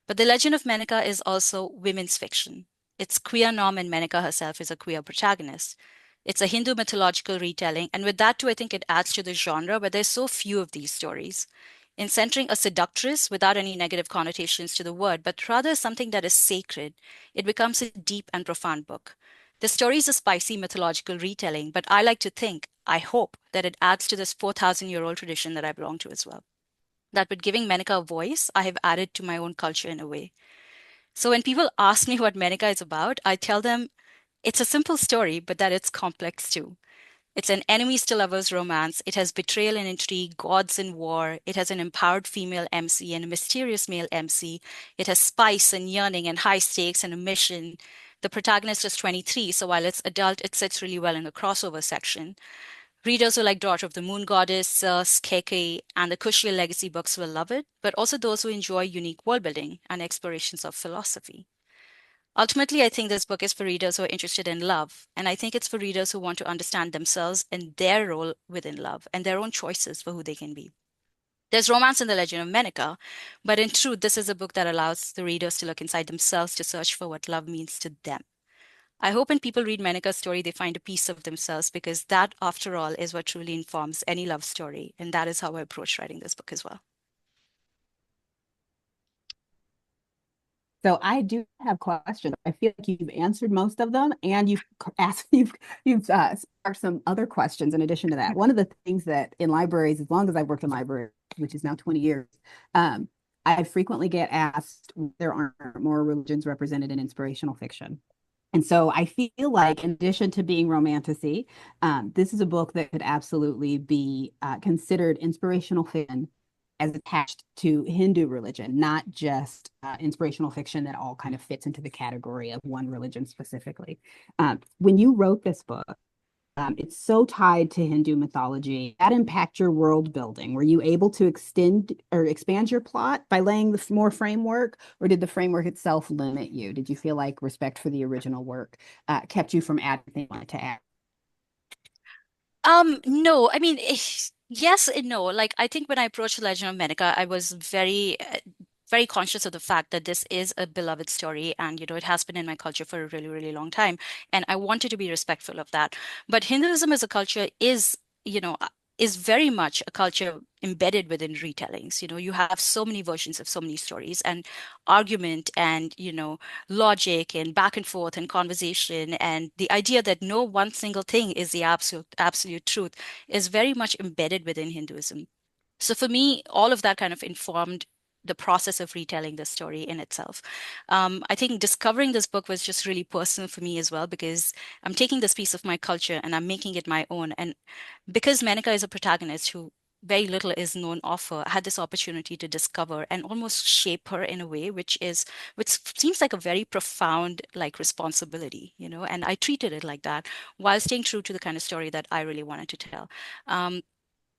But The Legend of Menaka is also women's fiction. It's queer norm, and Menaka herself is a queer protagonist. It's a Hindu mythological retelling, and with that too, I think it adds to the genre where there's so few of these stories. In centering a seductress without any negative connotations to the word, but rather something that is sacred, it becomes a deep and profound book. The story is a spicy mythological retelling, but I like to think, I hope, that it adds to this 4,000-year-old tradition that I belong to as well. That with giving Menaka a voice, I have added to my own culture in a way. So when people ask me what Menaka is about, I tell them it's a simple story, but that it's complex too. It's an enemies to lovers romance. It has betrayal and intrigue, gods and war. It has an empowered female MC and a mysterious male MC. It has spice and yearning and high stakes and a mission. The protagonist is 23, so while it's adult, it sits really well in the crossover section. Readers who like Daughter of the Moon Goddess, Skeke, and the Kushiel Legacy books will love it, but also those who enjoy unique world building and explorations of philosophy. Ultimately, I think this book is for readers who are interested in love, and I think it's for readers who want to understand themselves and their role within love and their own choices for who they can be. There's romance in The Legend of Menica, but in truth, this is a book that allows the readers to look inside themselves to search for what love means to them. I hope when people read Menika's story, they find a piece of themselves, because that, after all, is what truly informs any love story. And that is how I approach writing this book as well. So I do have questions. I feel like you've answered most of them, and you've asked, you've sparked some other questions in addition to that. One of the things that in libraries, as long as I've worked in libraries, which is now 20 years, I frequently get asked if there aren't more religions represented in inspirational fiction. And so I feel like, in addition to being romantasy, this is a book that could absolutely be considered inspirational fiction as attached to Hindu religion, not just inspirational fiction that all kind of fits into the category of one religion specifically. When you wrote this book, it's so tied to Hindu mythology. That impact your world building? Were you able to extend or expand your plot by laying the more framework, or did the framework itself limit you? Did you feel like respect for the original work kept you from adding things you wanted to add? No, I mean, yes and no. Like, I think when I approached The Legend of Menica, I was very conscious of the fact that this is a beloved story, and it has been in my culture for a really, really long time, and I wanted to be respectful of that. But Hinduism as a culture is very much a culture embedded within retellings. You have so many versions of so many stories, and argument and logic and back and forth and conversation, and the idea that no one single thing is the absolute truth is very much embedded within Hinduism. So for me, all of that kind of informed the process of retelling the story in itself. I think discovering this book was just really personal for me as well, because I'm taking this piece of my culture and I'm making it my own. And because Menica is a protagonist who very little is known of her, I had this opportunity to discover and almost shape her in a way which seems like a very profound responsibility, and I treated it like that while staying true to the kind of story that I really wanted to tell.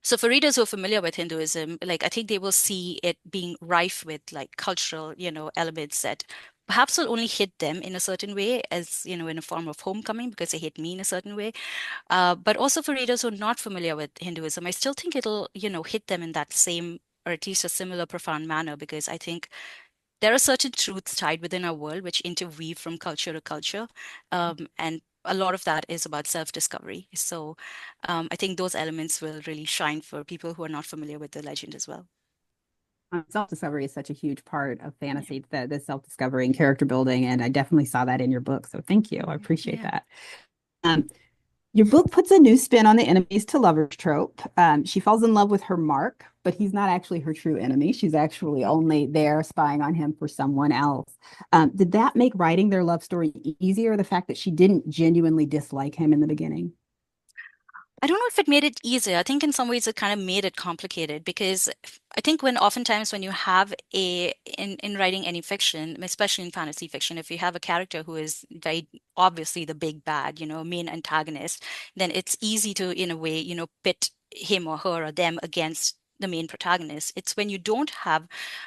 So for readers who are familiar with Hinduism, I think they will see it being rife with cultural, elements that perhaps will only hit them in a certain way, as, in a form of homecoming, because they hit me in a certain way. But also for readers who are not familiar with Hinduism, I still think it'll, hit them in that same, or at least a similar profound manner, because I think there are certain truths tied within our world which interweave from culture to culture. And a lot of that is about self-discovery. So I think those elements will really shine for people who are not familiar with the legend as well. Self-discovery is such a huge part of fantasy, the self-discovery and character building, and I definitely saw that in your book. So thank you. I appreciate that. Your book puts a new spin on the enemies to lovers trope. She falls in love with her Mark, but he's not actually her true enemy. She's actually only there spying on him for someone else. Did that make writing their love story easier, the fact that she didn't genuinely dislike him in the beginning? I don't know if it made it easier. I think in some ways it kind of made it complicated, because I think oftentimes when you have in writing any fiction, especially in fantasy fiction, if you have a character who is very obviously the big bad, main antagonist, then it's easy to, in a way, pit him or her or them against the main protagonist. It's when you don't have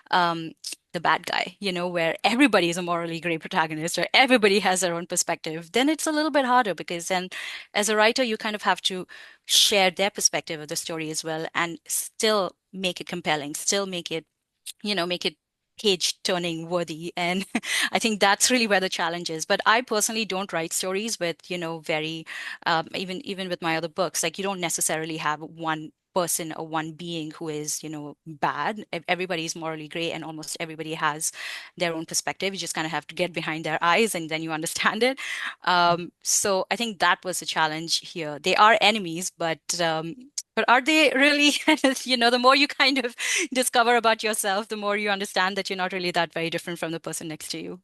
the bad guy, where everybody is a morally gray protagonist or everybody has their own perspective, then it's a little bit harder, because then as a writer, you kind of have to share their perspective of the story as well, and still make it compelling, still make it page turning worthy. And I think that's really where the challenge is. But I personally don't write stories with, very, even with my other books, you don't necessarily have one person or one being who is, bad. Everybody's morally gray, and almost everybody has their own perspective. You just kind of have to get behind their eyes, and then you understand it. So I think that was the challenge here. They are enemies, but are they really? The more you kind of discover about yourself, the more you understand that you're not really that very different from the person next to you.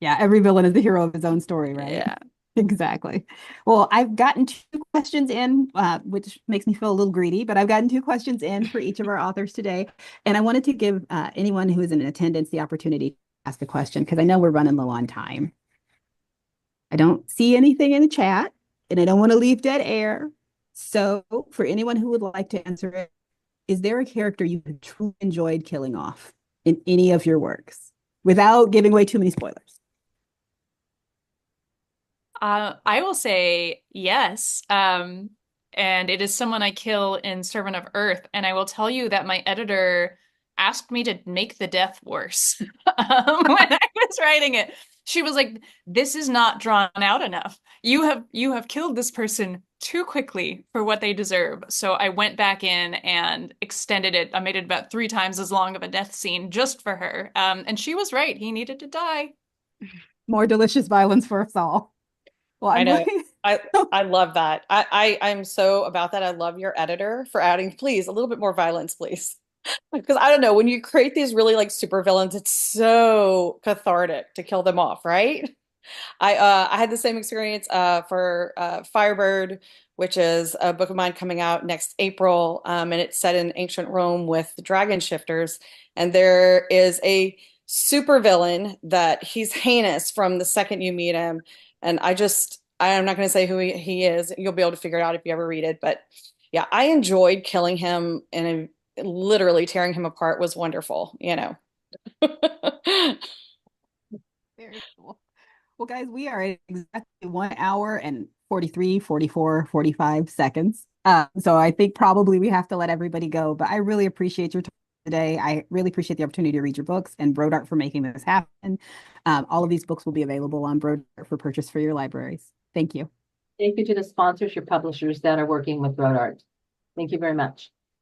Yeah, every villain is the hero of his own story, right? Yeah. Exactly. Well, I've gotten 2 questions in, which makes me feel a little greedy, but I've gotten 2 questions in for each of our authors today. And I wanted to give anyone who is in attendance the opportunity to ask a question, because I know we're running low on time. I don't see anything in the chat, and I don't want to leave dead air. So, for anyone who would like to answer it, is there a character you have truly enjoyed killing off in any of your works without giving away too many spoilers? I will say yes. And it is someone I kill in Servant of Earth. And I will tell you that my editor asked me to make the death worse when I was writing it. She was like, "This is not drawn out enough. You have killed this person too quickly for what they deserve." So I went back in and extended it. I made it about 3 times as long of a death scene just for her. And she was right. He needed to die. More delicious violence for us all. Well, I I'm know. going. I love that. I'm so about that. I love your editor for adding, please, a little bit more violence, please. Because I don't know, when you create these really like super villains, it's so cathartic to kill them off, right? I had the same experience for Firebird, which is a book of mine coming out next April, and it's set in ancient Rome with dragon shifters, and there is a super villain that he's heinous from the second you meet him, and I'm not going to say who he is. You'll be able to figure it out if you ever read it, but yeah, I enjoyed killing him and literally tearing him apart was wonderful, you know. Very cool. Well, guys, we are at exactly 1 hour and 43, 44, 45 seconds. So I think probably we have to let everybody go, but I really appreciate your time today. I really appreciate the opportunity to read your books and Brodart for making this happen. All of these books will be available on Brodart for purchase for your libraries. Thank you. Thank you to the sponsors, your publishers that are working with Brodart. Thank you very much.